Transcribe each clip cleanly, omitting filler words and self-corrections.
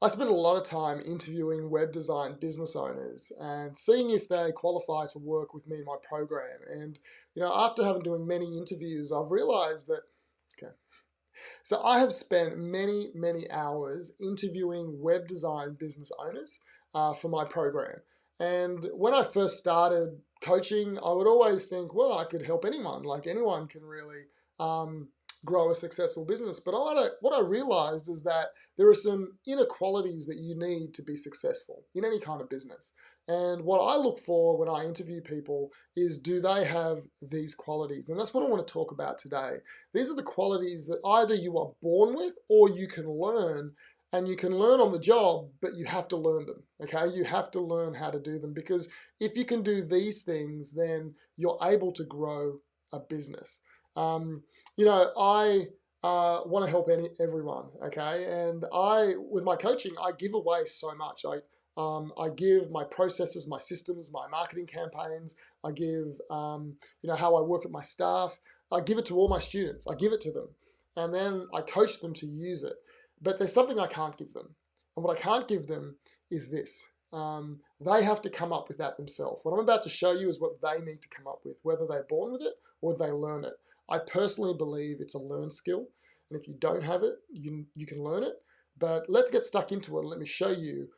I spend a lot of time interviewing web design business owners and seeing if they qualify to work with me in my program. And after having doing many interviews, I've realized that okay. So I have spent many, many hours interviewing web design business owners for my program. And when I first started coaching, I would always think, well, I could help anyone. Like anyone can really um, grow a successful business. But what I realized is that there are some inequalities that you need to be successful in any kind of business. And what I look for when I interview people is, do they have these qualities? And that's what I want to talk about today. These are the qualities that either you are born with or you can learn, and you can learn on the job, but you have to learn them, okay? You have to learn how to do them, because if you can do these things, then you're able to grow a business. I want to help everyone, okay? And with my coaching, I give away so much. I give my processes, my systems, my marketing campaigns. I give, how I work with my staff. I give it to all my students. I give it to them. And then I coach them to use it. But there's something I can't give them. And what I can't give them is this. They have to come up with that themselves. What I'm about to show you is what they need to come up with, whether they're born with it or they learn it. I personally believe it's a learned skill. And if you don't have it, you can learn it. But let's get stuck into it and let me show you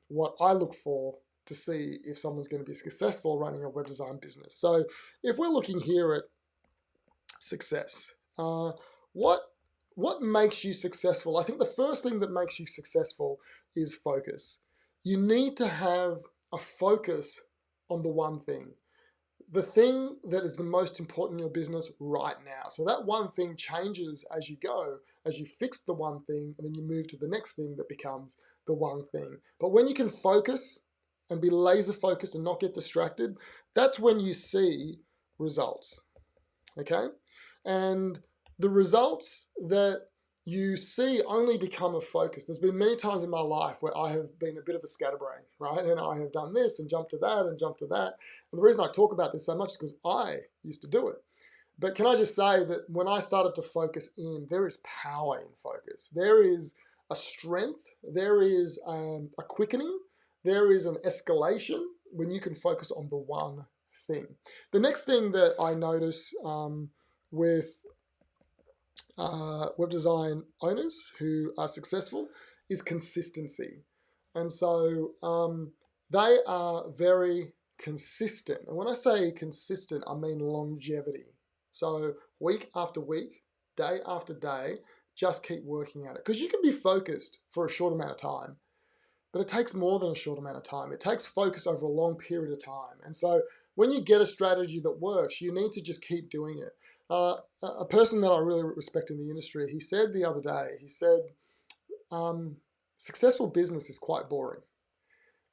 what I look for to see if someone's going to be successful running a web design business. So if we're looking here at success, what makes you successful? I think the first thing that makes you successful is focus. You need to have a focus on the one thing, the thing that is the most important in your business right now. So that one thing changes as you go, as you fix the one thing, and then you move to the next thing that becomes the one thing. But when you can focus and be laser focused and not get distracted, that's when you see results, okay? And the results that you see only become a focus. There's been many times in my life where I have been a bit of a scatterbrain, right? And I have done this and jumped to that and jumped to that. And the reason I talk about this so much is because I used to do it. But can I just say that when I started to focus in, there is power in focus. There is a strength. There is a quickening. There is an escalation when you can focus on the one thing. The next thing that I notice with web design owners who are successful is consistency. And so they are very consistent. And when I say consistent, I mean longevity. So week after week, day after day, just keep working at it. Because you can be focused for a short amount of time, but it takes more than a short amount of time. It takes focus over a long period of time. And so when you get a strategy that works, you need to just keep doing it. A person that I really respect in the industry, he said the other day, he said, successful business is quite boring.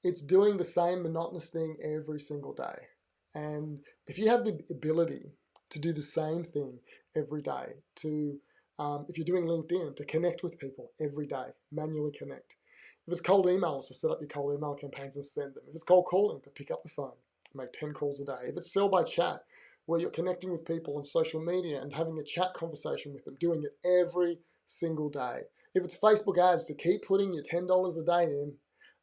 It's doing the same monotonous thing every single day. And if you have the ability to do the same thing every day, if you're doing LinkedIn, to connect with people every day, manually connect. If it's cold emails, to set up your cold email campaigns and send them. If it's cold calling, to pick up the phone, make 10 calls a day. If it's sell by chat, where you're connecting with people on social media and having a chat conversation with them, doing it every single day. If it's Facebook ads, to keep putting your $10 a day in,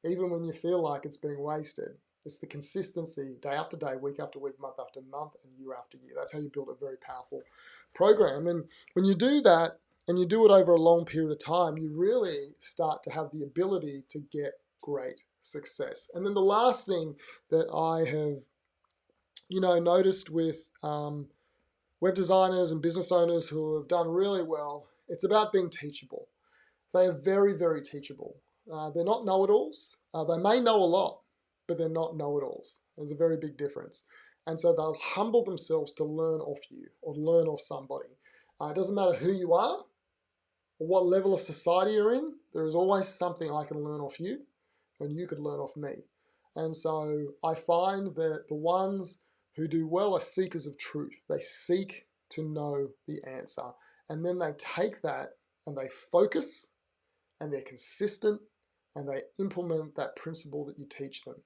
even when you feel like it's being wasted. It's the consistency, day after day, week after week, month after month, and year after year. That's how you build a very powerful program. And when you do that, and you do it over a long period of time, you really start to have the ability to get great success. And then the last thing that I have noticed with web designers and business owners who have done really well, it's about being teachable. They are very, very teachable. They're not know-it-alls. They may know a lot, but they're not know-it-alls. There's a very big difference. And so they'll humble themselves to learn off you or learn off somebody. It doesn't matter who you are or what level of society you're in. There is always something I can learn off you and you could learn off me. And so I find that the ones who do well are seekers of truth. They seek to know the answer. And then they take that and they focus and they're consistent and they implement that principle that you teach them.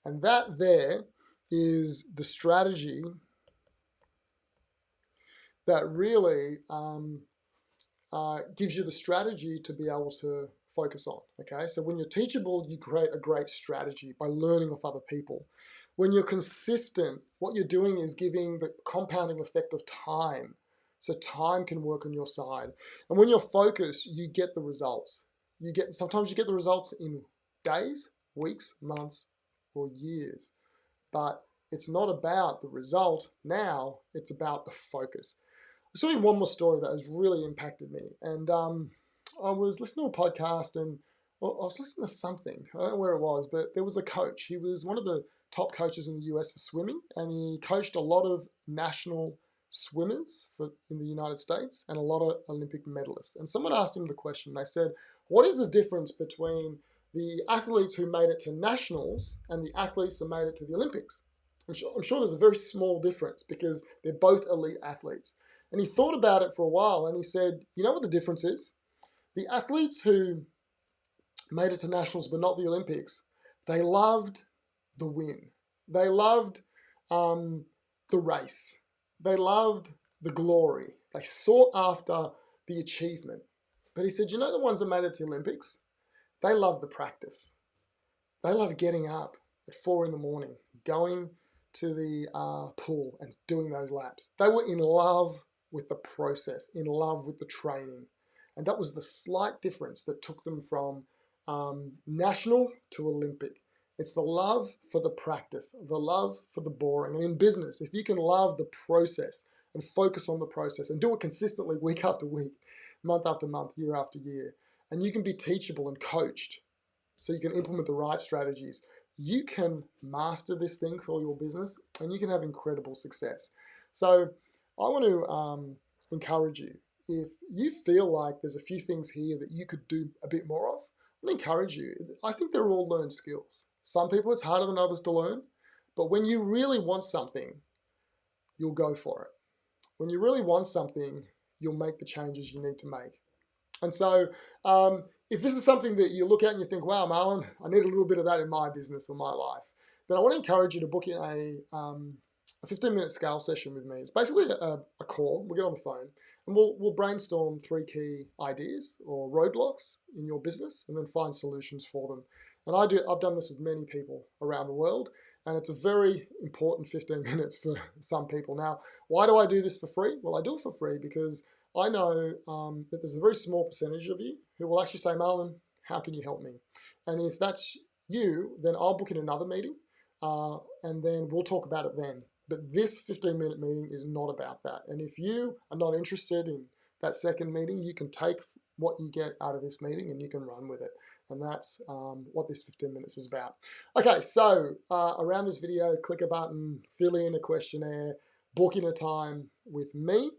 And that there is the strategy that really gives you the strategy to be able to focus on, okay? So when you're teachable, you create a great strategy by learning off other people. When you're consistent, what you're doing is giving the compounding effect of time. So time can work on your side. And when you're focused, you get the results. Sometimes you get the results in days, weeks, months, or years. But it's not about the result now, it's about the focus. I saw one more story that has really impacted me. And I was listening to a podcast and I was listening to something. I don't know where it was, but there was a coach. He was one of the top coaches in the US for swimming, and he coached a lot of national swimmers in the United States and a lot of Olympic medalists. And someone asked him the question. They said, what is the difference between the athletes who made it to nationals and the athletes that made it to the Olympics? I'm sure there's a very small difference because they're both elite athletes. And he thought about it for a while and he said, you know what the difference is? The athletes who made it to nationals but not the Olympics, they loved the win. They loved the race. They loved the glory. They sought after the achievement. But he said, you know the ones that made it to the Olympics? They love the practice. They love getting up at 4 in the morning, going to the pool and doing those laps. They were in love with the process, in love with the training. And that was the slight difference that took them from national to Olympic. It's the love for the practice, the love for the boring. And in business, if you can love the process and focus on the process and do it consistently week after week, month after month, year after year, and you can be teachable and coached so you can implement the right strategies, you can master this thing for your business and you can have incredible success. So I want to encourage you, if you feel like there's a few things here that you could do a bit more of, I want to encourage you. I think they're all learned skills. Some people it's harder than others to learn, but when you really want something, you'll go for it. When you really want something, you'll make the changes you need to make. And so if this is something that you look at and you think, wow, Marlon, I need a little bit of that in my business or my life, then I want to encourage you to book in a 15-minute scale session with me. It's basically a call. We'll get on the phone and we'll brainstorm 3 key ideas or roadblocks in your business and then find solutions for them. And I've done this with many people around the world, and it's a very important 15 minutes for some people. Now, why do I do this for free? Well, I do it for free because I know that there's a very small percentage of you who will actually say, Marlon, how can you help me? And if that's you, then I'll book in another meeting and then we'll talk about it then. But this 15-minute meeting is not about that. And if you are not interested in that second meeting, you can take what you get out of this meeting and you can run with it. And that's what this 15 minutes is about. Okay, so around this video, click a button, fill in a questionnaire, book in a time with me.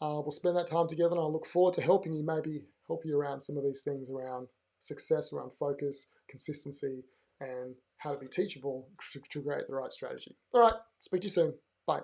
We'll spend that time together and I look forward to helping you, maybe help you around some of these things around success, around focus, consistency, and how to be teachable to create the right strategy. All right, speak to you soon. Bye.